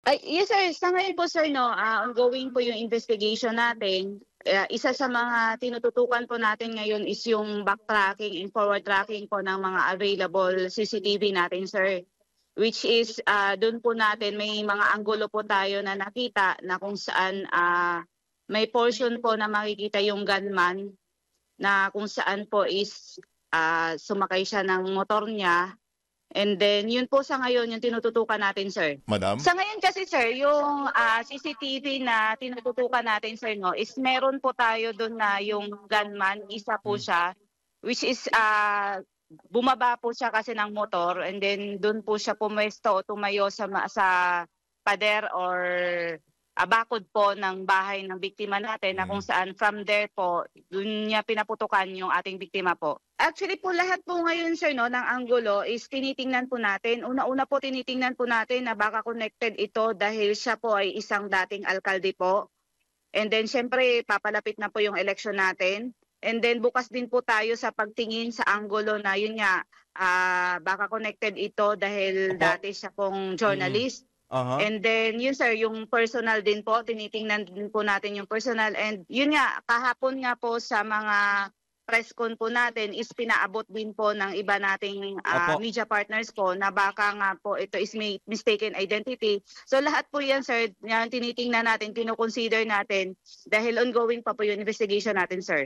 Ay, yes sir, sa ngayon po sir 'no, ongoing po yung investigation natin. Isa sa mga tinututukan po natin ngayon is yung backtracking and forward tracking po ng mga available CCTV natin sir. Which is, dun po natin may mga anggulo po tayo na nakita na kung saan, may portion po na makikita yung gunman na kung saan po is, sumakay siya ng motor niya. And then yun po sa ngayon yung tinututukan natin sir. Madam? Sa ngayon kasi sir, yung CCTV na tinututukan natin sir 'no, is meron po tayo dun na yung gunman, isa po siya, which is bumaba po siya kasi ng motor and then dun po siya pumesto o tumayo sa pader or bakod po ng bahay ng biktima natin na kung saan from there po, dun niya pinaputukan yung ating biktima po. Actually po lahat po ngayon sir no ng anggulo is tinitingnan po natin. Una-una po tinitingnan po natin na baka connected ito dahil siya po ay isang dating alkalde po. And then syempre papalapit na po yung election natin. And then bukas din po tayo sa pagtingin sa anggulo na yun nga baka connected ito dahil dati siya pong journalist. And then yun sir, yung personal din po, tinitingnan din po natin yung personal. And yun nga, kahapon nga po sa mga press con po natin is pinaabot din po ng iba nating media partners po na baka nga po ito is mistaken identity. So lahat po yan sir, yan tinitingnan natin, kino-consider natin dahil ongoing pa po yung investigation natin sir.